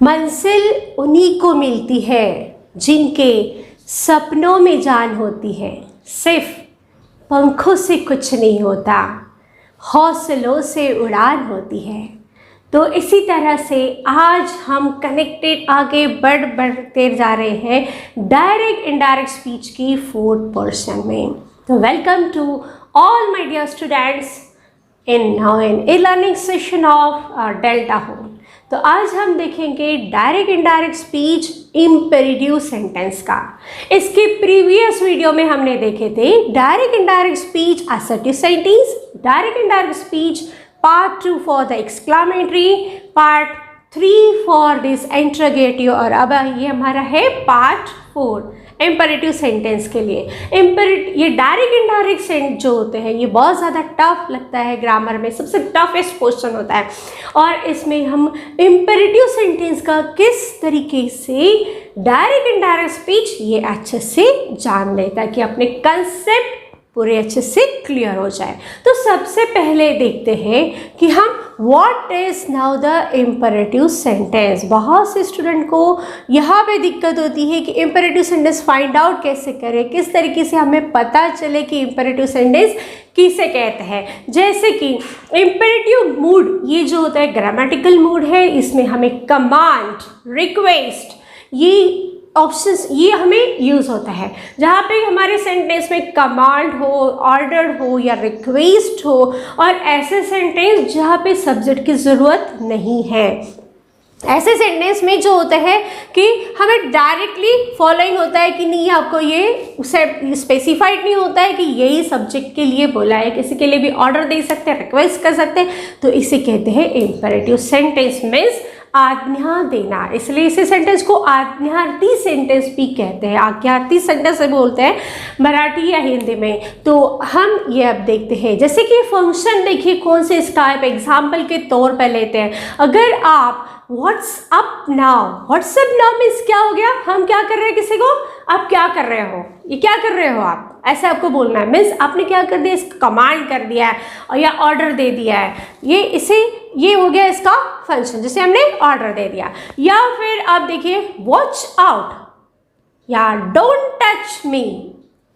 मंजिल उन्हीं को मिलती है जिनके सपनों में जान होती है। सिर्फ पंखों से कुछ नहीं होता, हौसलों से उड़ान होती है। तो इसी तरह से आज हम कनेक्टेड आगे बढ़ते जा रहे हैं डायरेक्ट इनडायरेक्ट स्पीच की 4th पोर्शन में। तो welcome to all my dear students in a learning session of Delta home. तो आज हम देखेंगे direct indirect speech imperative sentence का। इसके प्रीवियस वीडियो में हमने देखे थे direct indirect speech assertive sentence, direct indirect speech part 2 for the exclamatory, part 3 for this interrogative, और अब ये हमारा है पार्ट 4 इम्पेरेटिव सेंटेंस के लिए। ये डायरेक्ट इनडायरेक्ट सेंटेंस जो होते हैं ये बहुत ज़्यादा टफ लगता है, ग्रामर में सबसे टफेस्ट पोर्शन होता है, और इसमें हम इम्पेरेटिव सेंटेंस का किस तरीके से डायरेक्ट इनडायरेक्ट स्पीच ये अच्छे से जान ले ताकि अपने कंसेप्ट पूरे अच्छे से क्लियर हो जाए। तो सबसे पहले देखते हैं कि हम what is now the imperative sentence. बहुत से स्टूडेंट को यहाँ पे दिक्कत होती है कि इम्पेरेटिव सेंटेंस फाइंड आउट कैसे करें, किस तरीके से हमें पता चले कि इम्पेरेटिव सेंटेंस किसे कहते हैं। जैसे कि इम्पेरेटिव मूड ये जो होता है ग्रामेटिकल मूड है, इसमें हमें कमांड, रिक्वेस्ट, ये ऑप्शंस ये हमें यूज़ होता है। जहाँ पे हमारे सेंटेंस में कमांड हो, ऑर्डर हो या रिक्वेस्ट हो, और ऐसे सेंटेंस जहाँ पे सब्जेक्ट की ज़रूरत नहीं है। ऐसे सेंटेंस में जो होता है कि हमें डायरेक्टली फॉलोइंग होता है कि नहीं, आपको ये स्पेसिफाइड नहीं होता है कि यही सब्जेक्ट के लिए बोला है, किसी के लिए भी ऑर्डर दे सकते हैं, रिक्वेस्ट कर सकते हैं, तो इसे कहते हैं इम्पेरेटिव सेंटेंस, मीन्स आज्ञा देना। इसलिए इसे सेंटेंस को आज्ञार्थी सेंटेंस भी कहते हैं, आज्ञार्थी सेंटेंस से बोलते हैं मराठी या हिंदी में। तो हम ये अब देखते हैं, जैसे कि फंक्शन देखिए कौन से इसका आप एग्जाम्पल के तौर पर लेते हैं। अगर आप what's up now, what's up now means क्या हो गया, हम क्या कर रहे हैं किसी को, आप क्या कर रहे हो, ये क्या कर रहे हो आप, ऐसे आपको बोलना है। मीन्स आपने क्या कर दिया, इसको कमांड कर दिया है और या ऑर्डर दे दिया है, ये हो गया इसका फंक्शन, जिसे हमने ऑर्डर दे दिया। या फिर आप देखिए वॉच आउट या डोंट टच मी,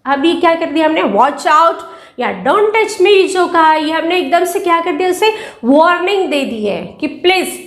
अभी क्या कर दिया हमने, वॉच आउट या डोंट टच मी जो कहा, ये हमने एकदम से क्या कर दिया, उसे वार्निंग दे दी है कि प्लीज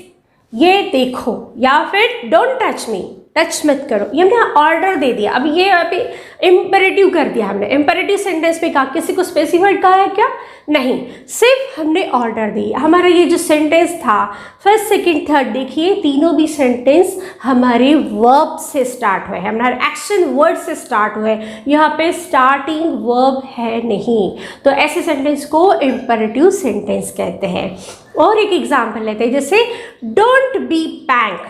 ये देखो, या फिर डोंट टच मी, टच मत करो, ये हमने ऑर्डर दे दिया। अब ये यहाँ पे इम्पेरेटिव कर दिया हमने, इम्पेरेटिव सेंटेंस में कहा, किसी को स्पेसिफाइड कहा है क्या, नहीं, सिर्फ हमने ऑर्डर दी। हमारा ये जो सेंटेंस था फर्स्ट सेकंड थर्ड, देखिए तीनों भी सेंटेंस हमारे वर्ब से स्टार्ट हुए हैं, हमारे एक्शन वर्ड से स्टार्ट हुए, यहाँ पे स्टार्टिंग वर्ब है नहीं, तो ऐसे सेंटेंस को इम्पेरेटिव सेंटेंस कहते हैं। और एक एग्जाम्पल लेते हैं, जैसे डोंट बी पैंक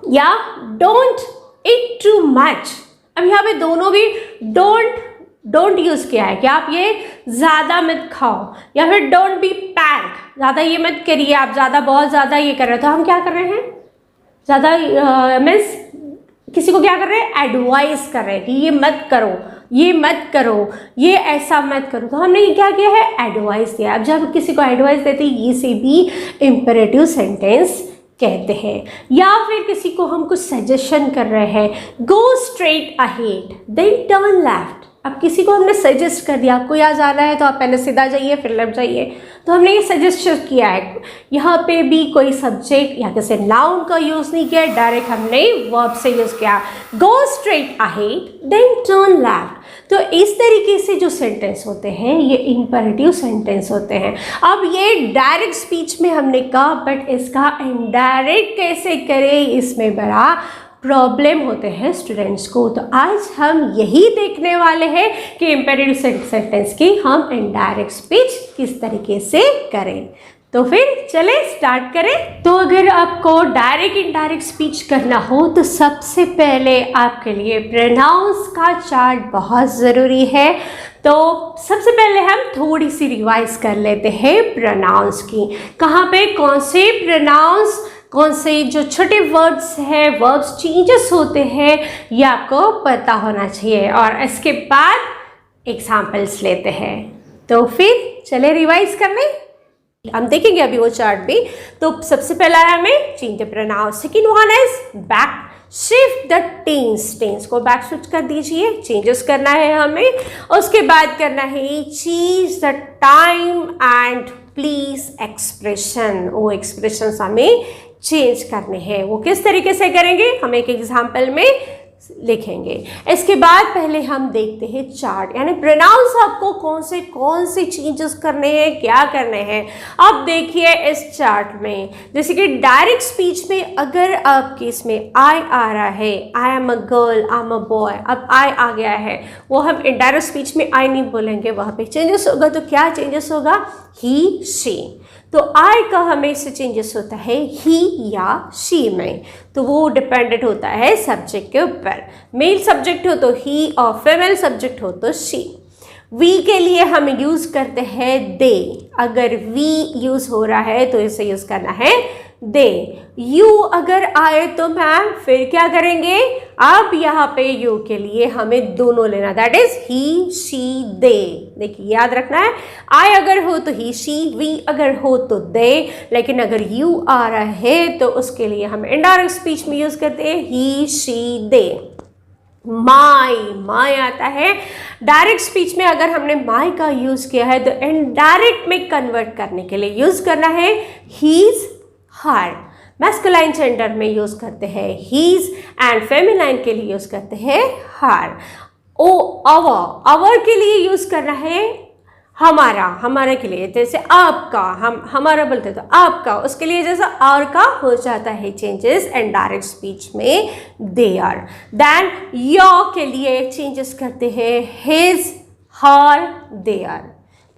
या डोंट ईट टू मच। अब यहाँ पे दोनों भी डोंट यूज़ किया है कि आप ये ज़्यादा मत खाओ, या फिर डोंट बी पैंक, ज़्यादा ये मत करिए, आप ज़्यादा बहुत ज़्यादा ये कर रहे हो, तो हम क्या कर रहे हैं, ज़्यादा मीन्स किसी को क्या कर रहे हैं, एडवाइस कर रहे हैं कि ये मत करो, ये मत करो, ये ऐसा मत करो, तो हमने ये क्या किया है, एडवाइस दिया। अब जब किसी को एडवाइस देते हैं, ये से भी इम्पेरेटिव सेंटेंस कहते हैं। या फिर किसी को हम कुछ सजेशन कर रहे हैं, go straight ahead then turn left. अब किसी को हमने सजेस्ट कर दिया, आपको यहाँ जाना है तो आप पहले सीधा जाइए फिर लेफ्ट जाइए, तो हमने ये सजेस्ट किया है। यहाँ पे भी कोई सब्जेक्ट या किसी नाउन का यूज़ नहीं किया, डायरेक्ट हमने वर्ब से यूज़ किया, go straight ahead then turn left. तो इस तरीके से जो सेंटेंस होते हैं ये इम्पेरेटिव सेंटेंस होते हैं। अब ये डायरेक्ट स्पीच में हमने कहा, बट इसका इनडायरेक्ट कैसे करें, इसमें बड़ा प्रॉब्लम होते हैं स्टूडेंट्स को। तो आज हम यही देखने वाले हैं कि इम्पेरेटिव सेंटेंस की हम इनडायरेक्ट स्पीच किस तरीके से करें। तो फिर चले स्टार्ट करें। तो अगर आपको डायरेक्ट इनडायरेक्ट स्पीच करना हो तो सबसे पहले आपके लिए प्रोनाउंस का चार्ट बहुत ज़रूरी है। तो सबसे पहले हम थोड़ी सी रिवाइज कर लेते हैं प्रोनाउंस की, कहाँ पे कौन से प्रोनाउंस, कौन से जो छोटे वर्ड्स हैं, वर्ब्स चेंजेस होते हैं, ये आपको पता होना चाहिए, और इसके बाद एग्जाम्पल्स लेते हैं। तो फिर चले रिवाइज करने। हम देखेंगे अभी वो चार्ट भी। तो सबसे पहला है हमें change the pronoun, second one is back shift the tense, tense को बैक शिफ्ट कर दीजिए, चेंजेस करना है हमें। उसके बाद करना है change the time and please expression, वो एक्सप्रेशन हमें चेंज करने हैं। वो किस तरीके से करेंगे हम एक एग्जाम्पल में लिखेंगे। इसके बाद पहले हम देखते हैं चार्ट, यानी प्रोनाउंस आपको कौन से चेंजेस करने हैं, क्या करने हैं। अब देखिए इस चार्ट में, जैसे कि डायरेक्ट स्पीच में अगर आपके इसमें आई आ रहा है, I am a girl, I am a boy, अब आई आ गया है, वो हम इनडायरेक्ट स्पीच में आई नहीं बोलेंगे, वहाँ पे चेंजेस होगा। तो क्या चेंजेस होगा, ही शी, तो आई का हमेशा चेंजेस होता है ही या शी में, तो वो डिपेंडेंट होता है सब्जेक्ट के ऊपर। मेल सब्जेक्ट हो तो ही और फीमेल सब्जेक्ट हो तो शी। वी के लिए हम यूज करते हैं दे, अगर वी यूज हो रहा है तो इसे यूज करना है दे। यू अगर आए तो मैम फिर क्या करेंगे, अब यहाँ पे यू के लिए हमें दोनों लेना, that is he she they. देखिए याद रखना है, आई अगर हो तो ही शी, वी अगर हो तो दे, लेकिन अगर यू आ रहा है तो उसके लिए हम इनडायरेक्ट स्पीच में यूज करते हैं ही शी दे। माई आता है डायरेक्ट स्पीच में, अगर हमने माई का यूज किया है तो इनडायरेक्ट में कन्वर्ट करने के लिए यूज करना है हीज हर। मैस्कुलाइन जेंडर में यूज करते हैं हीज एंड फेमिनाइन के लिए यूज करते हैं हर। ओ अवर के लिए यूज करना है हमारे के लिए, जैसे आपका, हम हमारा बोलते तो आपका, उसके लिए जैसा आर का हो जाता है चेंजेस एंड डायरेक्ट स्पीच में देयर। देन योर के लिए चेंजेस करते हैं हिज हर देयर।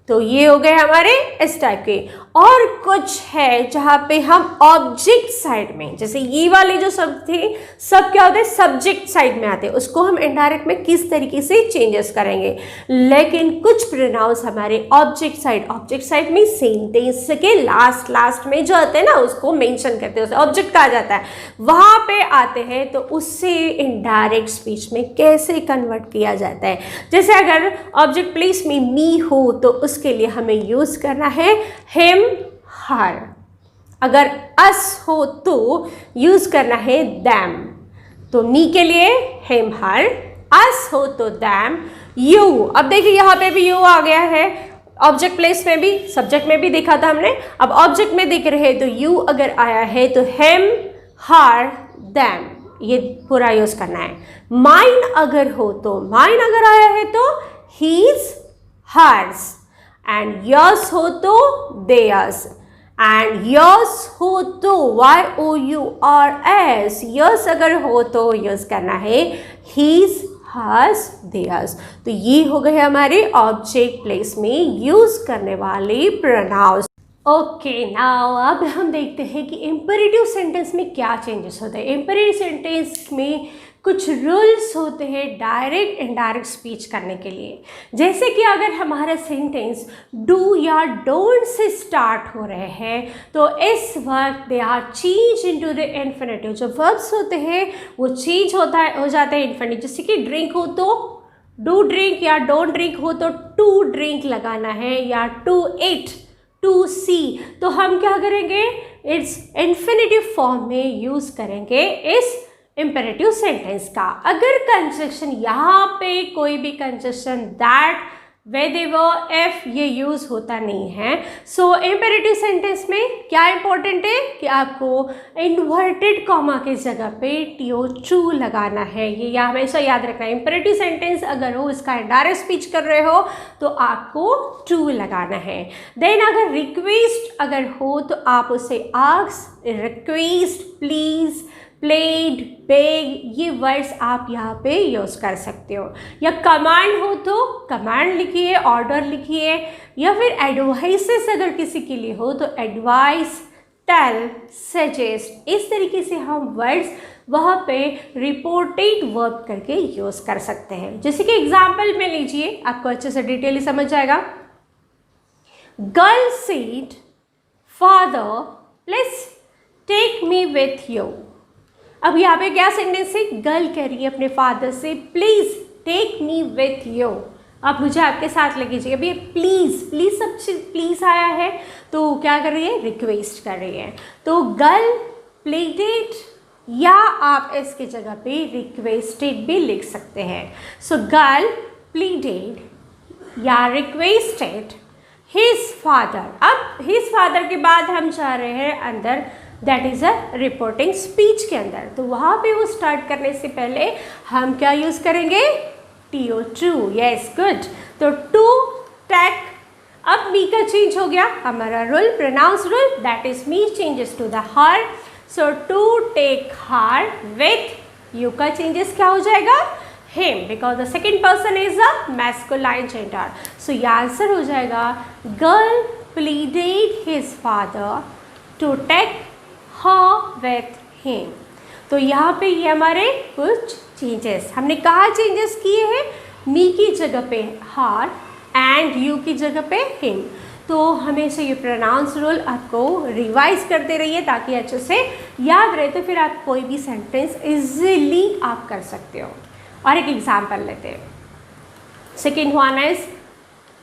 तो ये हो गए हमारे इस टाइप के। और कुछ है जहाँ पे हम ऑब्जेक्ट साइड में, जैसे ये वाले जो शब्द थे सब क्या होते हैं सब्जेक्ट साइड में आते हैं, उसको हम इनडायरेक्ट में किस तरीके से चेंजेस करेंगे। लेकिन कुछ प्रोनाउंस हमारे ऑब्जेक्ट साइड में सेंटेंस के लास्ट में जो आते हैं ना उसको मेंशन करते हैं, उसे ऑब्जेक्ट कहा जाता है, वहाँ पे आते हैं। तो उससे इनडायरेक्ट स्पीच में कैसे कन्वर्ट किया जाता है, जैसे अगर ऑब्जेक्ट प्लेस में मी हो तो उसके लिए हमें यूज करना है हिम हर। अगर अस हो तो यूज करना है दैम, तो मी के लिए हिम हर, अस हो तो दैम। यू, अब देखिए यहाँ पे भी यू आ गया है, ऑब्जेक्ट प्लेस में भी सब्जेक्ट में भी देखा था हमने, अब ऑब्जेक्ट में दिख रहे तो यू अगर आया है तो हिम हर दैम, ये पूरा यूज करना है। माइन अगर हो तो, माइन अगर आया है तो हीज हर्स, एंड यस हो तो देयर्स, एंड यस हो तो YOURS, यस अगर हो तो यूज करना है हीज हर्स देयर्स। तो ये हो गए हमारे ऑब्जेक्ट प्लेस में यूज करने वाले प्रोनाउंस। ओके, नाउ अब हम देखते हैं कि इंपेरेटिव सेंटेंस में क्या चेंजेस होते हैं। इंपेरेटिव सेंटेंस में कुछ रूल्स होते हैं डायरेक्ट इनडायरेक्ट स्पीच करने के लिए। जैसे कि अगर हमारा सेंटेंस डू या डोंट से स्टार्ट हो रहे हैं तो इस वक्त they are change into the infinitive. जो वर्ब्स होते हैं वो चेंज हो जाते हैं इन्फिनेटिव। जैसे कि ड्रिंक हो तो डू ड्रिंक, या डोंट ड्रिंक हो तो टू ड्रिंक लगाना है, या टू ईट, टू सी। तो हम क्या करेंगे, इट्स इन्फिनेटिव फॉर्म में यूज करेंगे इस इंपेरेटिव सेंटेंस का। अगर कंजक्शन यहाँ पे कोई भी कंजक्शन दैट, वेदेवर, इफ ये यूज होता नहीं है, सो इंपेरेटिव सेंटेंस में क्या इंपॉर्टेंट है कि आपको इन्वर्टेड कॉमा की जगह पे TO लगाना है। ये हमेशा याद रखना है। इंपेरेटिव सेंटेंस अगर हो, इसका इनडायरेक्ट स्पीच कर रहे हो तो आपको टू लगाना है। देन अगर रिक्वेस्ट अगर हो तो आप उसे ask, request, please, plead, beg, ये वर्ड्स आप यहाँ पे यूज़ कर सकते हो। या कमांड हो तो कमांड लिखिए, ऑर्डर लिखिए, या फिर एडवाइसेस अगर किसी के लिए हो तो एडवाइस, टेल, सजेस्ट, इस तरीके से हम वर्ड्स वहाँ पे रिपोर्टेड वर्ब करके यूज़ कर सकते हैं। जैसे कि एग्जाम्पल में लीजिए, आपको अच्छे से डिटेल समझ जाएगा। Girl said father please take me with you. अब यहाँ पे क्या सेंटेंस है, गर्ल कह रही है अपने फादर से please take me with you, आप मुझे आपके साथ ले लीजिए। अभी प्लीज़ प्लीज़ सब चीज़ प्लीज़ आया है तो क्या कर रही है, रिक्वेस्ट कर रही है। तो गर्ल प्लीडेड, या आप इसकी जगह पे रिक्वेस्टेड भी लिख सकते हैं। सो गर्ल प्लीडेड या रिक्वेस्टेड हिज फादर। अब हिज फादर के बाद हम जा रहे हैं अंदर, that is a reporting speech के अंदर। तो वहाँ पे वो स्टार्ट करने से पहले हम क्या यूज़ करेंगे, TO टू। Yes good. तो टू टेक, अब मी का चेंज हो गया, हमारा rule pronouns rule, that is me changes to the her. So to take her with you का चेंजेस क्या हो जाएगा, him, because the second person is a masculine gender. So ये आंसर हो जाएगा girl pleaded his father to take her with him. तो यहाँ पे ये हमारे कुछ चेंजेस, हमने कहाँ चेंजेस किए हैं, मी की जगह पे her एंड यू की जगह पे him। तो हमेशा ये प्रोनाउंस रूल आपको रिवाइज करते रहिए ताकि अच्छे से याद रहे, तो फिर आप कोई भी सेंटेंस इजीली आप कर सकते हो। और एक एग्जाम्पल लेते हैं। Second one is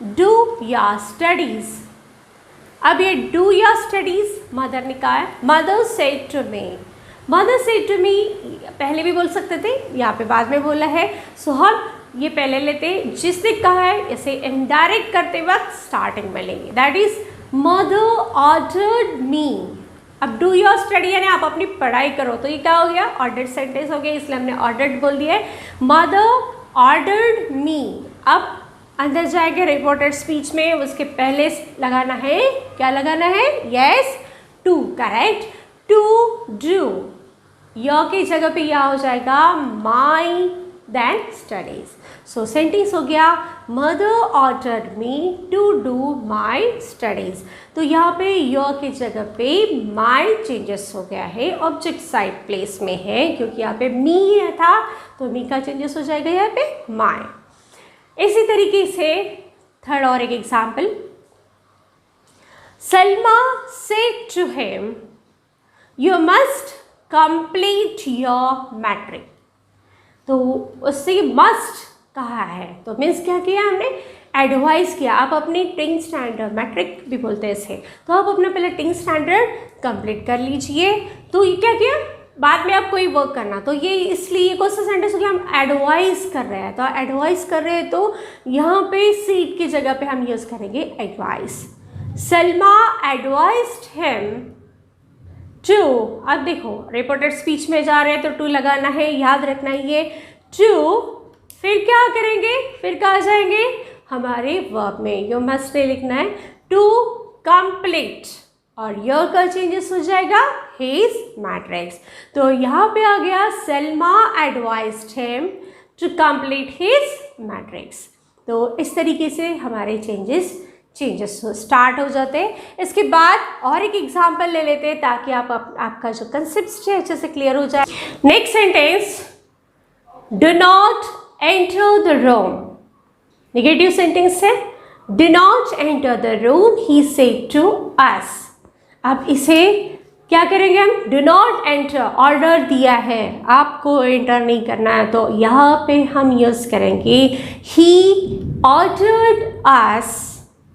do your studies. अब ये डू योर स्टडीज मदर ने कहा है, mother said to me, mother said to me पहले भी बोल सकते थे, यहाँ पे बाद में बोला है। सो हम ये पहले लेते हैं, जिसने कहा है इसे इनडायरेक्ट करते वक्त स्टार्टिंग में लेंगे, दैट इज मदर ऑर्डर्ड मी। अब डू योर स्टडी यानी आप अपनी पढ़ाई करो, तो ये क्या हो गया, ऑर्डर्ड सेंटेंस हो गया, इसलिए हमने ऑर्डर्ड बोल दिया है। मदर ऑर्डर्ड मी। अब अंदर जाएंगे रिपोर्टेड स्पीच में, उसके पहले लगाना है, क्या लगाना है, yes to, correct, to do. Your की जगह पे यह हो जाएगा my then studies. So sentence हो गया mother ordered me to do my studies. तो यहाँ पे योर की जगह पे माई चेंजेस हो गया है, ऑब्जेक्ट साइड प्लेस में है, क्योंकि यहाँ पे मी था तो मी का चेंजेस हो जाएगा यहाँ पे माई। इसी तरीके से थर्ड और एक example, Salma said to him you must complete your matric. तो उससे मस्ट कहा है, तो मीन्स क्या किया हमने, एडवाइस किया, आप अपनी टिंग स्टैंडर्ड, मैट्रिक भी बोलते हैं इसे, तो आप अपना पहले टिंग स्टैंडर्ड कंप्लीट कर लीजिए। तो ये क्या किया, बाद में आप कोई वर्क करना, तो ये इसलिए कौन सा सेंटेंस हो गया, हम एडवाइस कर रहे हैं, तो एडवाइस कर रहे हैं तो यहाँ पे सीट की जगह पे हम यूज़ करेंगे advice. Salma advised him to. अब देखो रिपोर्टेड स्पीच में जा रहे हैं तो टू लगाना है, याद रखना ये टू। फिर क्या करेंगे, फिर कहाँ जाएंगे, हमारे वर्ब में यू मस्ट लिखना है टू कंप्लीट, और योर का चेंजेस हो जाएगा हिज मैट्रिक्स। तो यहाँ पे आ गया Salma advised him to complete his matrix. तो इस तरीके से हमारे चेंजेस स्टार्ट हो जाते हैं। इसके बाद और एक एग्जांपल ले लेते हैं ताकि आपका जो कंसेप्ट है अच्छे से क्लियर हो जाए। Next sentence, do not enter the room. Negative sentence है, do not enter the room he said to us. अब इसे क्या करेंगे हम, डू नॉट एंटर, ऑर्डर दिया है आपको एंटर नहीं करना है, तो यहाँ पे हम यूज़ करेंगे ही ऑर्डर्ड अस।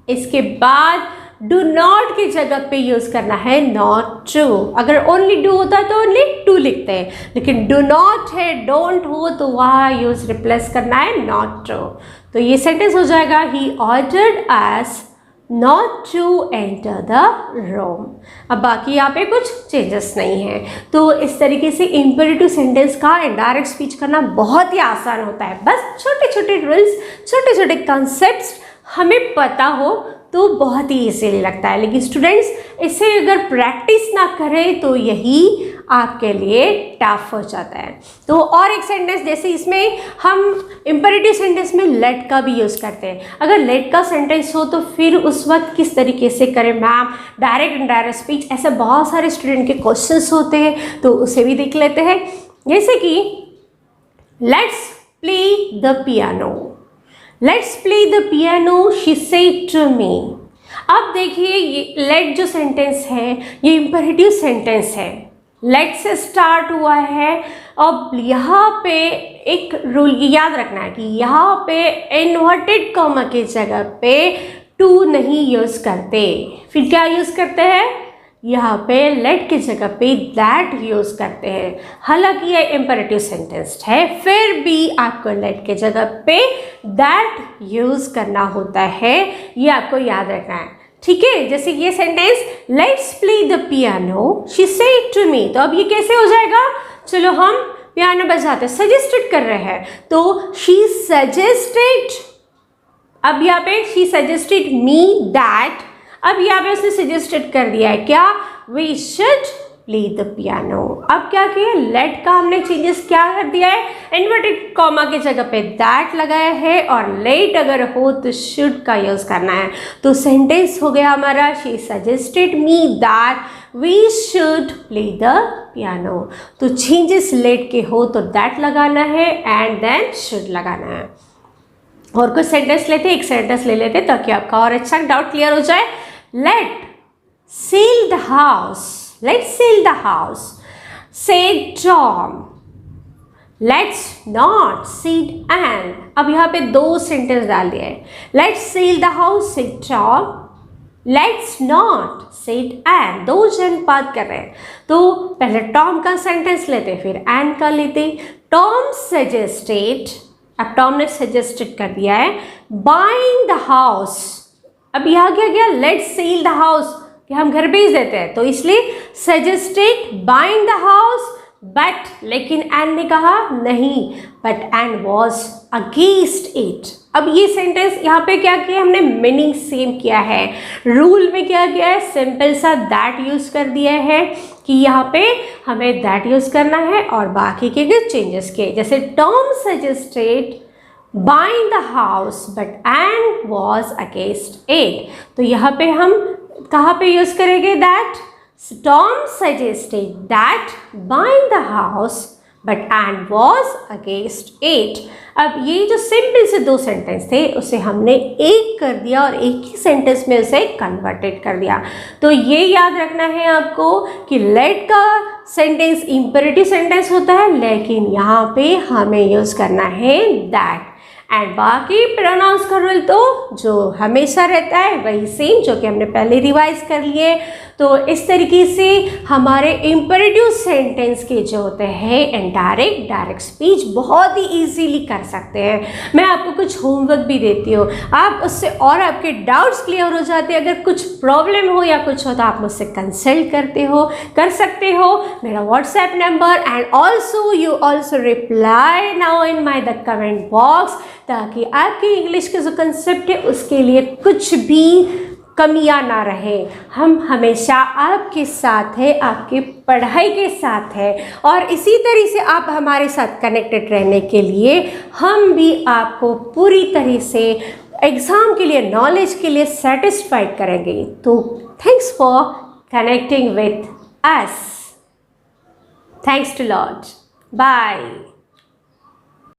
इसके बाद डू नॉट की जगह पे यूज़ करना है नॉट टू। अगर ओनली डू होता है तो ओनली टू लिखते हैं, लेकिन डू नॉट है, डोंट हो, तो वहाँ यूज़ रिप्लेस करना है नॉट टू। तो ये सेंटेंस हो जाएगा he ordered us not to enter the room. अब बाकी यहाँ पे कुछ चेंजेस नहीं है। तो इस तरीके से इम्पेरेटिव सेंटेंस का इनडायरेक्ट स्पीच करना बहुत ही आसान होता है। बस छोटे छोटे रूल्स, छोटे छोटे कॉन्सेप्ट्स हमें पता हो तो बहुत ही इजीली लगता है, लेकिन स्टूडेंट्स इसे अगर प्रैक्टिस ना करें तो यही आपके लिए टफ हो जाता है। तो और एक सेंटेंस, जैसे इसमें हम इम्पेरेटिव सेंटेंस में लेट का भी यूज़ करते हैं। अगर लेट का सेंटेंस हो तो फिर उस वक्त किस तरीके से करें मैम, डायरेक्ट इनडायरेक्ट स्पीच, ऐसे बहुत सारे स्टूडेंट के क्वेश्चंस होते हैं, तो उसे भी देख लेते हैं। जैसे कि let's play the piano, let's play the piano she said to me. अब देखिए ये लेट जो सेंटेंस है ये इम्पेरेटिव सेंटेंस है, लेट से स्टार्ट हुआ है। अब यहाँ पे एक रूल याद रखना है कि यहाँ पे इन्वर्टेड कॉमा की जगह पे टू नहीं यूज़ करते, फिर क्या यूज़ करते हैं, यहाँ पे लेट की जगह पे दैट यूज़ करते हैं। हालांकि ये इम्पेरेटिव सेंटेंस है, फिर भी आपको लेट की जगह पे दैट यूज़ करना होता है, ये आपको याद रखना है। ठीक है, जैसे ये sentence let's play the piano she said to me, तो अब ये कैसे हो जाएगा, चलो हम पियानो बजाते, सजेस्टेड कर रहे हैं, तो शी सजेस्टेड, अब यहाँ पे शी सजेस्टेड मी दैट, अब यहाँ पे उसने सजेस्टेड कर दिया है क्या, we should play the piano. अब क्या किया, लेट का हमने चेंजेस क्या कर दिया है, इन्वर्टेड कॉमा की जगह पे दैट लगाया है, और लेट अगर हो तो शुड का यूज़ करना है। तो सेंटेंस हो गया हमारा she suggested me that we should play the piano. तो चेंजेस लेट के हो तो दैट लगाना है एंड देन शुड लगाना है। और कुछ सेंटेंस लेते, एक सेंटेंस ले लेते ताकि आपका और अच्छा डाउट क्लियर हो जाए। Let sell the house, let's sail the house, said Tom. Let's not, said Anne. अब यहाँ पे दो सेंटेंस डाल दिया है। Let's sail the house, said Tom. Let's not, said Anne. दो जन बात कर रहे हैं, तो पहले टॉम का सेंटेंस लेते फिर एन का लेते। टॉम सजेस्टेड, अब टॉम ने सजेस्टेड कर दिया है बाइंग द हाउस। अब यहाँ क्या गया, लेट्स सेल द हाउस कि हम घर भेज देते हैं, तो इसलिए suggested buying the house, but लेकिन एन ने कहा नहीं, but Ann was against it. अब ये सेंटेंस यहाँ पे क्या किया हमने, मीनिंग सेम किया है। रूल में क्या किया है, सिंपल सा दैट यूज़ कर दिया है कि यहाँ पे हमें दैट यूज़ करना है, और बाकी के चेंजेस किए, जैसे Tom suggested buying the house but Ann was against it. तो यहाँ पे हम कहाँ पे यूज़ करेंगे that, Tom suggested that buying the house but and was against it. अब ये जो सिंपल से दो सेंटेंस थे उसे हमने एक कर दिया और एक ही सेंटेंस में उसे कन्वर्टेड कर दिया। तो ये याद रखना है आपको कि लेट का सेंटेंस इम्पेरेटिव सेंटेंस होता है, लेकिन यहाँ पे हमें यूज़ करना है दैट। एंड बाकी प्रोनाउंस का रूल तो जो हमेशा रहता है वही सेम, जो कि हमने पहले रिवाइज कर लिए। तो इस तरीके से हमारे इम्पेरेटिव सेंटेंस के जो होते हैं इनडायरेक्ट डायरेक्ट स्पीच बहुत ही इजीली कर सकते हैं। मैं आपको कुछ होमवर्क भी देती हूँ, आप उससे और आपके डाउट्स क्लियर हो जाते हैं। अगर कुछ प्रॉब्लम हो या कुछ हो तो आप मुझसे कंसल्ट कर सकते हो। मेरा WhatsApp number, and also you also reply now in my the comment box, ताकि आपके इंग्लिश के जो कंसेप्ट है उसके लिए कुछ भी कमियां ना रहे। हम हमेशा आपके साथ हैं, आपकी पढ़ाई के साथ है, और इसी तरह से आप हमारे साथ कनेक्टेड रहने के लिए हम भी आपको पूरी तरह से एग्ज़ाम के लिए, नॉलेज के लिए सेटिस्फाइड करेंगे। तो thanks for connecting with us. Thanks to Lord. Bye.